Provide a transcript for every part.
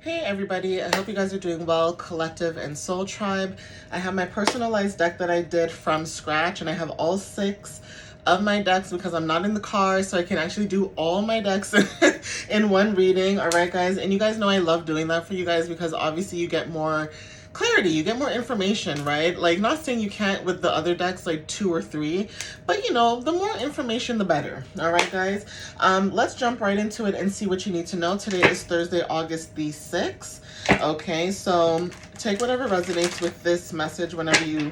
Hey everybody, I hope you guys are doing well, Collective and Soul Tribe. I have my personalized deck that I did from scratch, and I have all 6 of my decks because I'm not in the car, so I can actually do all my decks in one reading. All right, guys, and you guys know I love doing that for you guys because obviously you get more clarity, you get more information, right? Like, not saying you can't with the other decks, like 2 or 3, but you know, the more information the better. All right, guys, let's jump right into it and see what you need to know. Today is Thursday, August the 6th. Okay, so take whatever resonates with this message whenever you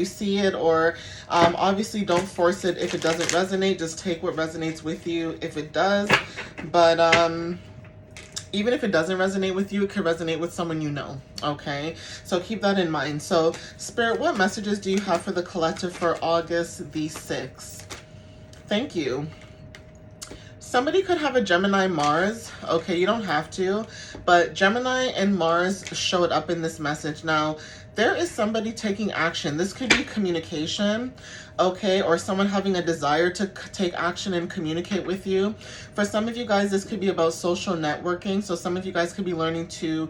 see it, or obviously don't force it if it doesn't resonate. Just take what resonates with you if it does. But even if it doesn't resonate with you, it could resonate with someone you know, okay? So keep that in mind. So, Spirit, what messages do you have for the collective for August the 6th? Thank you. Somebody could have a Gemini Mars. Okay, you don't have to, but Gemini and Mars showed up in this message. Now, there is somebody taking action. This could be communication, okay, or someone having a desire to take action and communicate with you. For some of you guys, this could be about social networking. So some of you guys could be learning to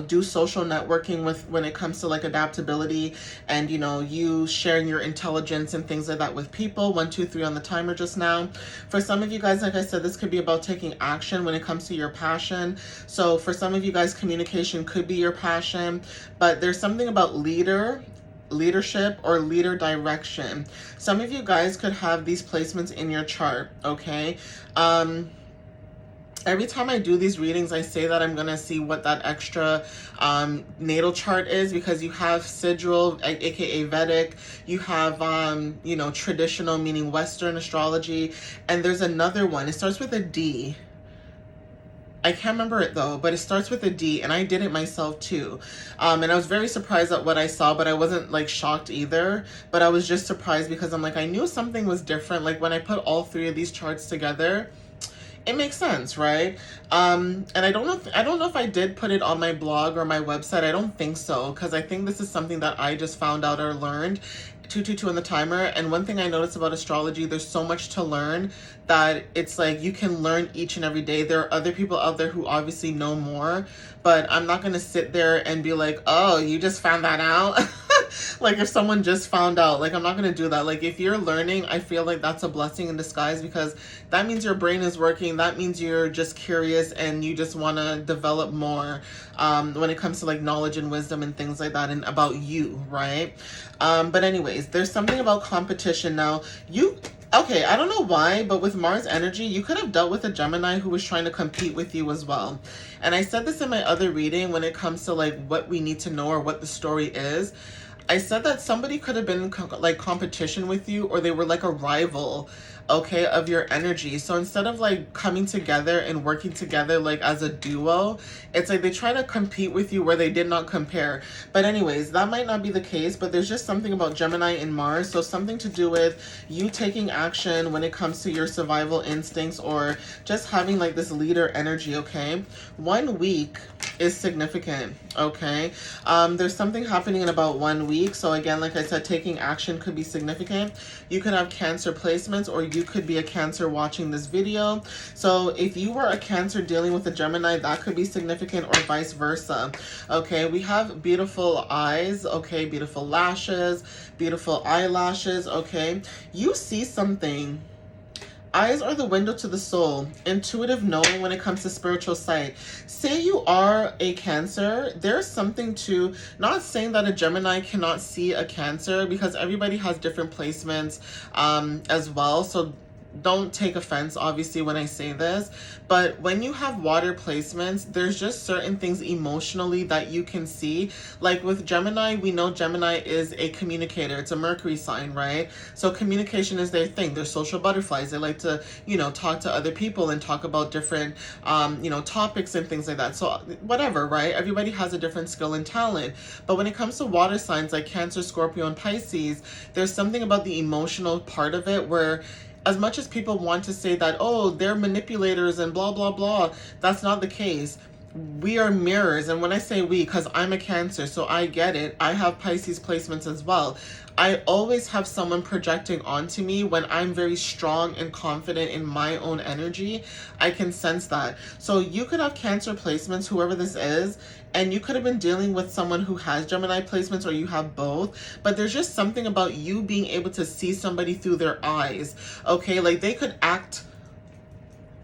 do social networking with when it comes to like adaptability and, you sharing your intelligence and things like that with people. 1, 2, 3 on the timer just now. For some of you guys, like I said, this could be about taking action when it comes to your passion. So for some of you guys, communication could be your passion, but there's something about leadership or leader direction. Some of you guys could have these placements in your chart, okay? Every time I do these readings, I say that I'm going to see what that extra natal chart is, because you have Sigil, aka Vedic, you have, traditional, meaning Western astrology, and there's another one. It starts with a D. I can't remember it though, but it starts with a D, and I did it myself too. And I was very surprised at what I saw, but I wasn't like shocked either. But I was just surprised because I'm like, I knew something was different. Like when I put all 3 of these charts together, it makes sense, right? And I don't know if I did put it on my blog or my website. I don't think so, because I think this is something that I just found out or learned. 222 on the timer. And one thing I noticed about astrology, there's so much to learn that it's like you can learn each and every day. There are other people out there who obviously know more, but I'm not going to sit there and be like, oh, you just found that out. Like if someone just found out, like I'm not going to do that. Like if you're learning, I feel like that's a blessing in disguise, because that means your brain is working. That means you're just curious and you just want to develop more when it comes to like knowledge and wisdom and things like that, and about you, right? But anyways, there's something about competition. Now, okay, I don't know why, but with Mars energy, you could have dealt with a Gemini who was trying to compete with you as well. And I said this in my other reading when it comes to like what we need to know or what the story is. I said that somebody could have been in like competition with you, or they were like a rival, okay, of your energy. So instead of like coming together and working together like as a duo, it's like they try to compete with you where they did not compare. But anyways, that might not be the case, but there's just something about Gemini and Mars. So something to do with you taking action when it comes to your survival instincts, or just having like this leader energy, okay? 1 week is significant, okay? There's something happening in about 1 week. So again, like I said, taking action could be significant. You could have Cancer placements, or you could be a Cancer watching this video. So if you were a Cancer dealing with a Gemini, that could be significant, or vice versa. Okay, we have beautiful eyes, okay, beautiful lashes, beautiful eyelashes, okay? You see something. Eyes are the window to the soul, intuitive knowing when it comes to spiritual sight. Say you are a Cancer, there's something to, not saying that a Gemini cannot see a Cancer, because everybody has different placements as well. So don't take offense, obviously, when I say this, but when you have water placements, there's just certain things emotionally that you can see. Like with Gemini, we know Gemini is a communicator. It's a Mercury sign, right? So communication is their thing. They're social butterflies. They like to, talk to other people and talk about different, topics and things like that. So whatever, right? Everybody has a different skill and talent. But when it comes to water signs like Cancer, Scorpio, and Pisces, there's something about the emotional part of it where, as much as people want to say that, oh, they're manipulators and blah, blah, blah, that's not the case. we are mirrors. And when I say we, because I'm a Cancer, so I get it. I have Pisces placements as well. I always have someone projecting onto me when I'm very strong and confident in my own energy. I can sense that. So you could have Cancer placements, whoever this is, and you could have been dealing with someone who has Gemini placements, or you have both. But there's just something about you being able to see somebody through their eyes. Okay, like they could act,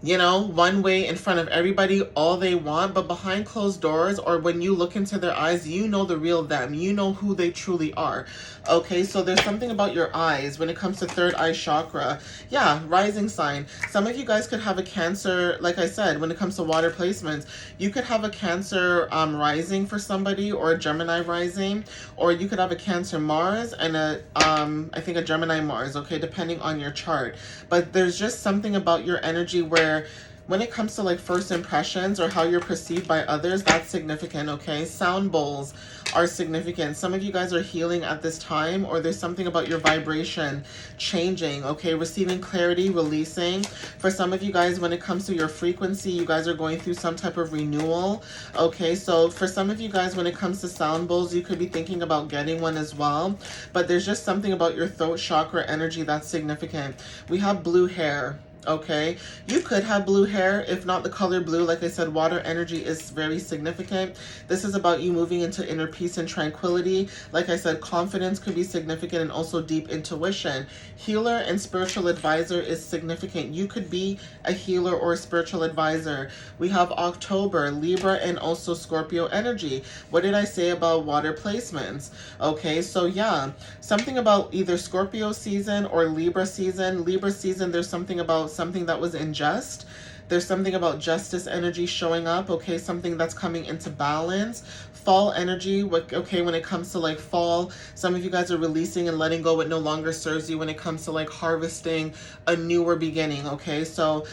you know, one way in front of everybody all they want, but behind closed doors, or when you look into their eyes, you know the real them. You know who they truly are. Okay, so there's something about your eyes when it comes to third eye chakra. Yeah, rising sign. Some of you guys could have a Cancer, like I said, when it comes to water placements, you could have a Cancer rising for somebody, or a Gemini rising, or you could have a Cancer Mars and I think a Gemini Mars, okay, depending on your chart. But there's just something about your energy where when it comes to like first impressions or how you're perceived by others, that's significant, okay? Sound bowls are significant. Some of you guys are healing at this time, or there's something about your vibration changing, okay? Receiving clarity, releasing. For some of you guys, when it comes to your frequency, you guys are going through some type of renewal, okay? So for some of you guys, when it comes to sound bowls, you could be thinking about getting one as well. But there's just something about your throat chakra energy that's significant. We have blue hair. Okay, you could have blue hair, if not the color blue. Like I said, water energy is very significant. This is about you moving into inner peace and tranquility. Like I said, confidence could be significant, and also deep intuition. Healer and spiritual advisor is significant. You could be a healer or a spiritual advisor. We have October, Libra, and also Scorpio energy. What did I say about water placements? Okay, so yeah, something about either Scorpio season or Libra season. Libra season, there's something about something that was unjust. There's something about justice energy showing up, okay? Something that's coming into balance. Fall energy, okay, when it comes to like fall, some of you guys are releasing and letting go what no longer serves you when it comes to like harvesting a newer beginning, okay? So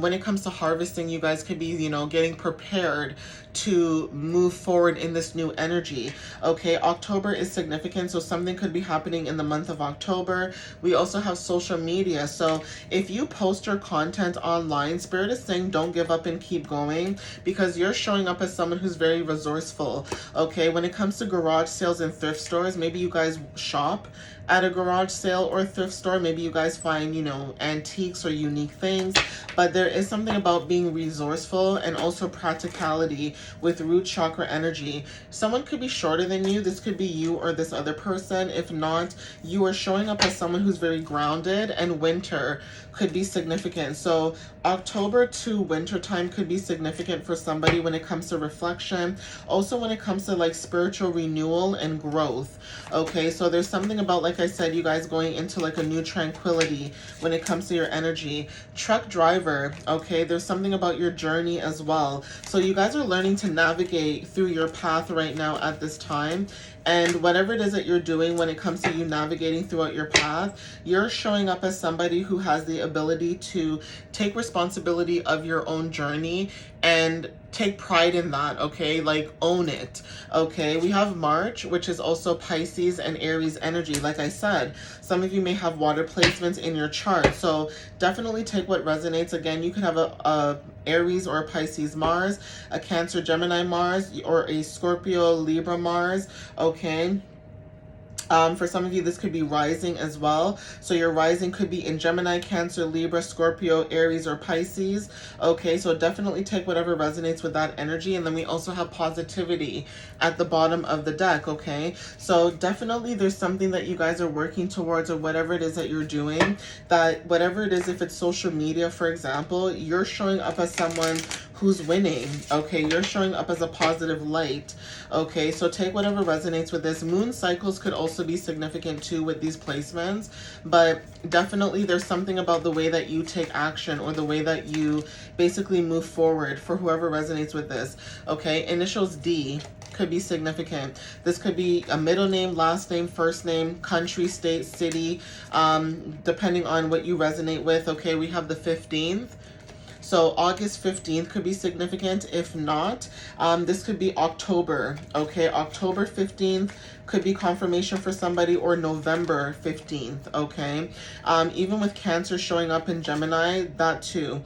when it comes to harvesting, you guys could be, you know, getting prepared to move forward in this new energy. Okay, October is significant, so something could be happening in the month of October. We also have social media. So if you post your content online, Spirit is saying don't give up and keep going, because you're showing up as someone who's very resourceful. Okay, when it comes to garage sales and thrift stores, maybe you guys shop at a garage sale or thrift store. Maybe you guys find, you know, antiques or unique things. But there is something about being resourceful and also practicality with root chakra energy. Someone could be shorter than you. This could be you or this other person. If not, you are showing up as someone who's very grounded, and winter could be significant. So October to winter time could be significant for somebody when it comes to reflection. Also when it comes to like spiritual renewal and growth. Okay, so there's something about, like I said, you guys going into like a new tranquility when it comes to your energy. Truck driver, okay, there's something about your journey as well. So you guys are learning to navigate through your path right now at this time. And whatever it is that you're doing when it comes to you navigating throughout your path, you're showing up as somebody who has the ability to take responsibility of your own journey and take pride in that, okay? Like, own it, okay? We have March, which is also Pisces and Aries energy. Like I said, some of you may have water placements in your chart, so definitely take what resonates. Again, you could have a Aries or a Pisces Mars, a Cancer Gemini Mars, or a Scorpio Libra Mars, okay? For some of you, this could be rising as well. So your rising could be in Gemini, Cancer, Libra, Scorpio, Aries, or Pisces. Okay, so definitely take whatever resonates with that energy. And then we also have positivity at the bottom of the deck, okay? So definitely there's something that you guys are working towards, or whatever it is that you're doing, that whatever it is, if it's social media, for example, you're showing up as someone who's winning, okay? You're showing up as a positive light, okay? So take whatever resonates with this. Moon cycles could also be significant too with these placements, but definitely there's something about the way that you take action, or the way that you basically move forward for whoever resonates with this, okay? Initials D could be significant. This could be a middle name, last name, first name, country, state, city, depending on what you resonate with, okay? We have the 15th. So August 15th could be significant. If not, this could be October, okay? October 15th could be confirmation for somebody, or November 15th, okay? Even with Cancer showing up in Gemini, that too.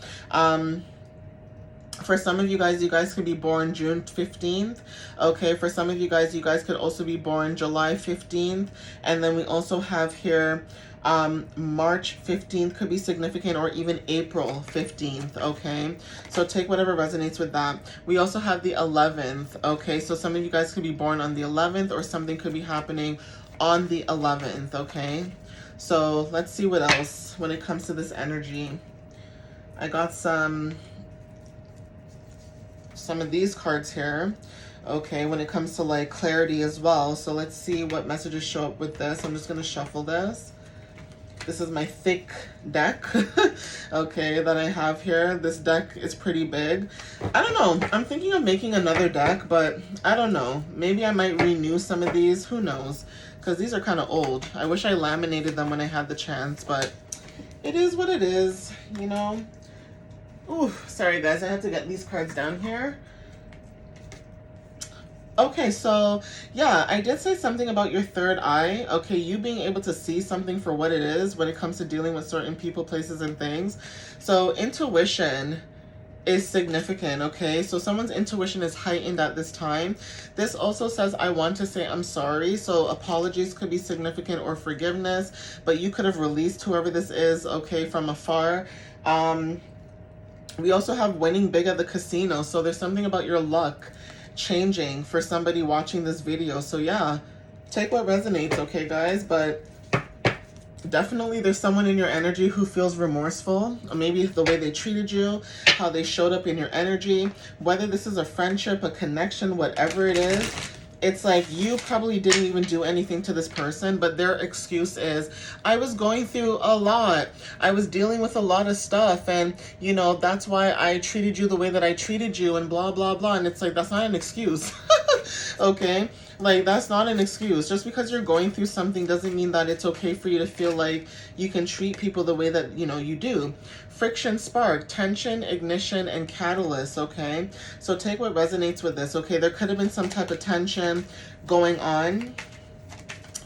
For some of you guys could be born June 15th. Okay, for some of you guys could also be born July 15th. And then we also have here March 15th could be significant, or even April 15th, okay? So take whatever resonates with that. We also have the 11th, okay? So some of you guys could be born on the 11th, or something could be happening on the 11th, okay? So let's see what else when it comes to this energy. I got some of these cards here, okay, when it comes to like clarity as well. So let's see what messages show up with this. I'm just going to shuffle this. This is my thick deck, okay, that I have here. This deck is pretty big. I don't know. I'm thinking of making another deck, but I don't know. Maybe I might renew some of these. Who knows? Because these are kind of old. I wish I laminated them when I had the chance, but it is what it is, you know? Ooh, sorry guys, I have to get these cards down here. Okay, so yeah, I did say something about your third eye. Okay, you being able to see something for what it is when it comes to dealing with certain people, places, and things. So intuition is significant, okay? So someone's intuition is heightened at this time. This also says, I want to say I'm sorry. So apologies could be significant, or forgiveness, but you could have released whoever this is, okay, from afar. We also have winning big at the casino. So there's something about your luck changing for somebody watching this video. So yeah, take what resonates, okay guys? But definitely there's someone in your energy who feels remorseful, or maybe the way they treated you, how they showed up in your energy, whether this is a friendship, a connection, whatever it is. It's like you probably didn't even do anything to this person, but their excuse is, I was going through a lot. I was dealing with a lot of stuff, and, you know, that's why I treated you the way that I treated you, and blah, blah, blah. And it's like, that's not an excuse. Okay? Like, that's not an excuse. Just because you're going through something doesn't mean that it's okay for you to feel like you can treat people the way that, you know, you do. Friction, spark, tension, ignition, and catalyst, okay? So take what resonates with this, okay? There could have been some type of tension going on,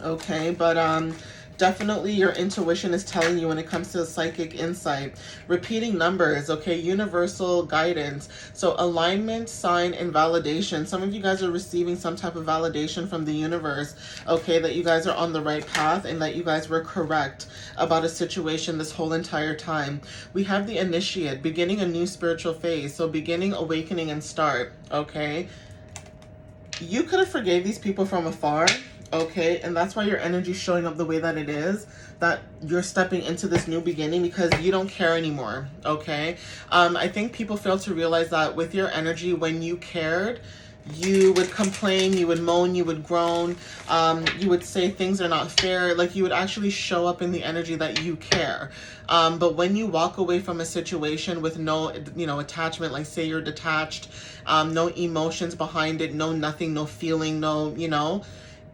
okay? But definitely your intuition is telling you when it comes to psychic insight. Repeating numbers, okay? Universal guidance. So alignment, sign, and validation. Some of you guys are receiving some type of validation from the universe, okay? That you guys are on the right path and that you guys were correct about a situation this whole entire time. We have the initiate, beginning a new spiritual phase. So beginning, awakening, and start, okay? You could have forgave these people from afar, okay? And that's why your energy is showing up the way that it is, that you're stepping into this new beginning because you don't care anymore, okay? I think people fail to realize that with your energy, when you cared, you would complain, you would moan, you would groan, you would say things are not fair. Like, you would actually show up in the energy that you care. But when you walk away from a situation with no, you know, attachment, like say you're detached, no emotions behind it, no nothing, no feeling, no, you know,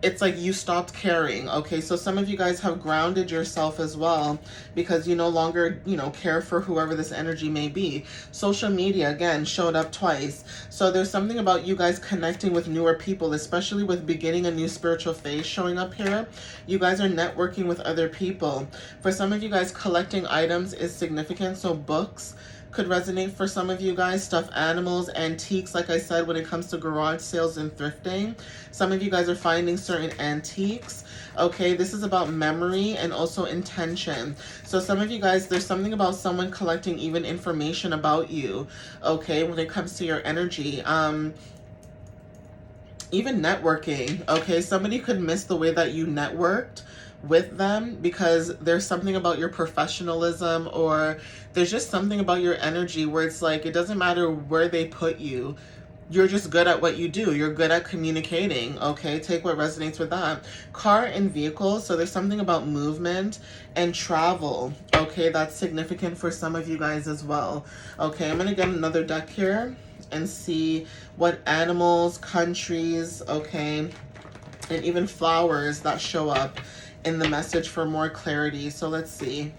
it's like you stopped caring, okay? So some of you guys have grounded yourself as well because you no longer, you know, care for whoever this energy may be. Social media, again, showed up twice. So there's something about you guys connecting with newer people, especially with beginning a new spiritual phase showing up here. You guys are networking with other people. For some of you guys, collecting items is significant. So books could resonate for some of you guys. Stuffed animals, antiques, like I said, when it comes to garage sales and thrifting. Some of you guys are finding certain antiques. Okay, this is about memory and also intention. So some of you guys, there's something about someone collecting even information about you, okay, when it comes to your energy. Even networking, okay? Somebody could miss the way that you networked with them because there's something about your professionalism, or there's just something about your energy where it's like, it doesn't matter where they put you. You're just good at what you do. You're good at communicating, okay? Take what resonates with that. Car and vehicle. So there's something about movement and travel, okay? That's significant for some of you guys as well. Okay, I'm going to get another deck here and see what animals, countries, okay, and even flowers that show up in the message for more clarity. So let's see.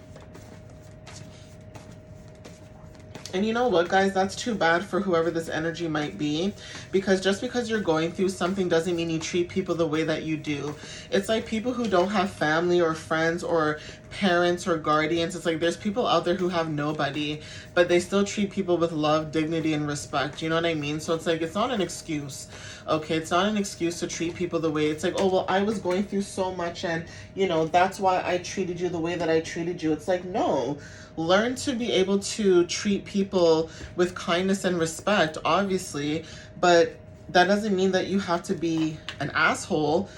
And you know what, guys? That's too bad for whoever this energy might be, because just because you're going through something doesn't mean you treat people the way that you do. It's like people who don't have family or friends or parents or guardians. It's like there's people out there who have nobody, but they still treat people with love, dignity, and respect. You know what I mean? So it's like, it's not an excuse. Okay, it's not an excuse to treat people the way, it's like, oh, well, I was going through so much and, you know, that's why I treated you the way that I treated you. It's like, no. Learn to be able to treat people with kindness and respect, obviously, but that doesn't mean that you have to be an asshole,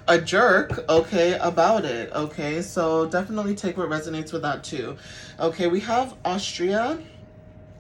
a jerk, okay, about it, okay? So definitely take what resonates with that too. Okay, we have Austria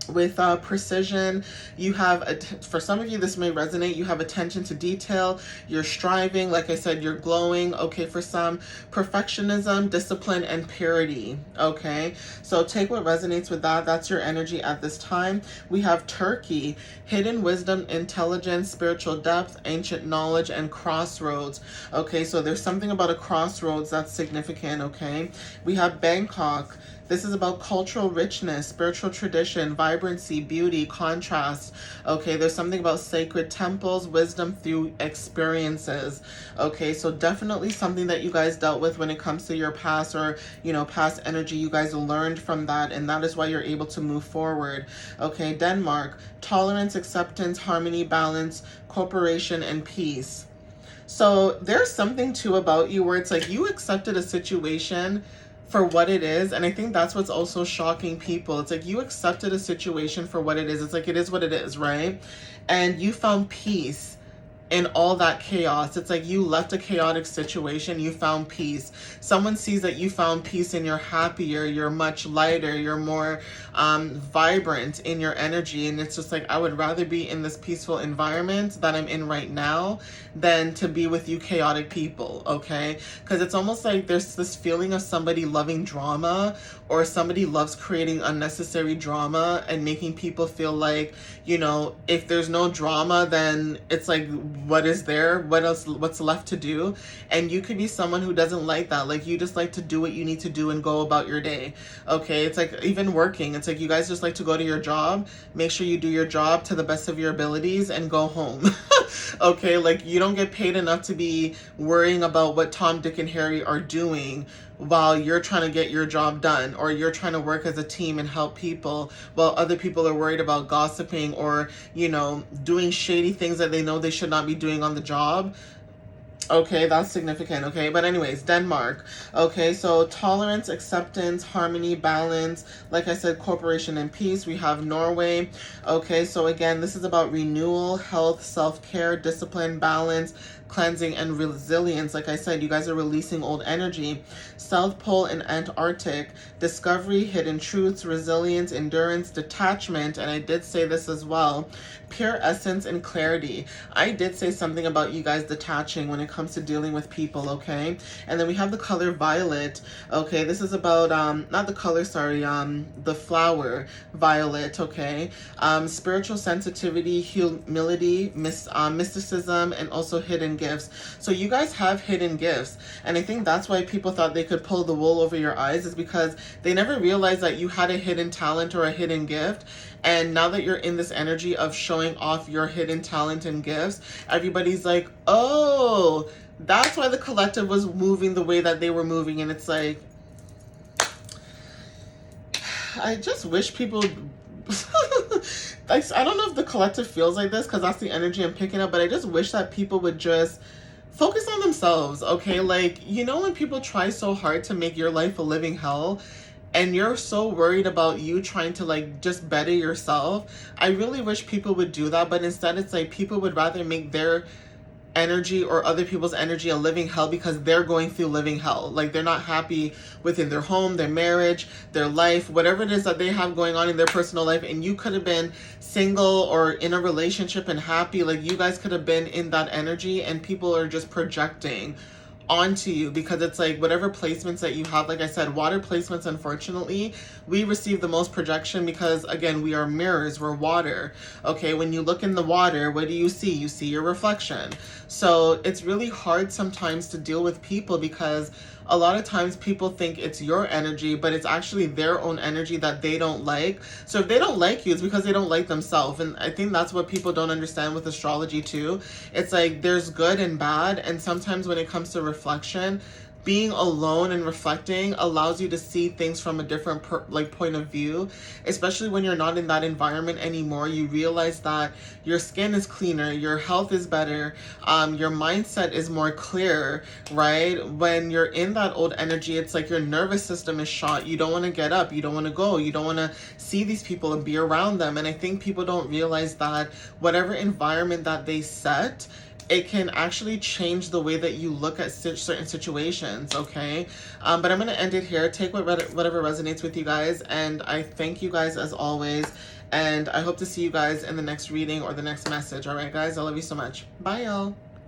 with precision. You have, for some of you this may resonate, you have attention to detail, you're striving, like I said, you're glowing. Okay, for some, perfectionism, discipline, and purity. Okay, so take what resonates with that. That's your energy at this time. We have Turkey, hidden wisdom, intelligence, spiritual depth, ancient knowledge, and crossroads. Okay, so there's something about a crossroads that's significant. Okay, we have Bangkok. This is about cultural richness, spiritual tradition, vibrancy, beauty, contrast. Okay, there's something about sacred temples, wisdom through experiences. Okay, so definitely something that you guys dealt with when it comes to your past, or, you know, past energy. You guys learned from that, and that is why you're able to move forward. Okay, Denmark, tolerance, acceptance, harmony, balance, cooperation, and peace. So there's something too about you where it's like you accepted a situation for what it is, and I think that's what's also shocking people. It's like you accepted a situation for what it is. It's like it is what it is, right? And you found peace in all that chaos. It's like you left a chaotic situation, you found peace. Someone sees that you found peace and you're happier, you're much lighter, you're more vibrant in your energy, and it's just like, I would rather be in this peaceful environment that I'm in right now than to be with you chaotic people. Okay, because it's almost like there's this feeling of somebody loving drama, or somebody loves creating unnecessary drama and making people feel like, you know, if there's no drama, then it's like, what is there? What else? What's left to do? And you could be someone who doesn't like that. Like, you just like to do what you need to do and go about your day. Okay, it's like even working. It's like you guys just like to go to your job, make sure you do your job to the best of your abilities, and go home. Okay, like you don't get paid enough to be worrying about what Tom, Dick, and Harry are doing while you're trying to get your job done, or you're trying to work as a team and help people while other people are worried about gossiping, or, you know, doing shady things that they know they should not be doing on the job. Okay, that's significant. Okay, but anyways, Denmark. Okay, so tolerance, acceptance, harmony, balance, like I said, cooperation, and peace. We have Norway. Okay, so again, this is about renewal, health, self-care, discipline, balance, cleansing, and resilience. Like I said, you guys are releasing old energy. South Pole and Antarctic, discovery, hidden truths, resilience, endurance, detachment, and I did say this as well, pure essence and clarity. I did say something about you guys detaching when it comes to dealing with people. Okay, and then we have the color violet. Okay, this is about not the color, sorry, the flower violet. Okay, spiritual sensitivity, humility, mysticism, and also hidden gifts. So you guys have hidden gifts, and I think that's why people thought they could pull the wool over your eyes, is because they never realized that you had a hidden talent or a hidden gift. And now that you're in this energy of showing off your hidden talent and gifts, everybody's like, oh, that's why the collective was moving the way that they were moving. And it's like, I just wish people like, I don't know if the collective feels like this because that's the energy I'm picking up, but I just wish that people would just focus on themselves. Okay, like, you know, when people try so hard to make your life a living hell, and you're so worried about you trying to like just better yourself, I really wish people would do that. But instead, it's like people would rather make their energy or other people's energy a living hell because they're going through living hell. Like, they're not happy within their home, their marriage, their life, whatever it is that they have going on in their personal life. And you could have been single or in a relationship and happy. Like, you guys could have been in that energy, and people are just projecting onto you because it's like whatever placements that you have. Like I said, water placements, unfortunately, we receive the most projection because, again, we are mirrors, we're water. Okay, when you look in the water, what do you see? You see your reflection. So it's really hard sometimes to deal with people because a lot of times people think it's your energy, but it's actually their own energy that they don't like. So if they don't like you, it's because they don't like themselves. And I think that's what people don't understand with astrology too. It's like there's good and bad, and sometimes when it comes to reflection, being alone and reflecting allows you to see things from a different point of view, especially when you're not in that environment anymore. You realize that your skin is cleaner, your health is better, your mindset is more clear, right? When you're in that old energy, it's like your nervous system is shot. You don't want to get up, you don't want to go, you don't want to see these people and be around them. And I think people don't realize that whatever environment that they set, it can actually change the way that you look at certain situations, okay? But I'm going to end it here. Take whatever resonates with you guys, and I thank you guys as always, and I hope to see you guys in the next reading or the next message. All right, guys? I love you so much. Bye, y'all.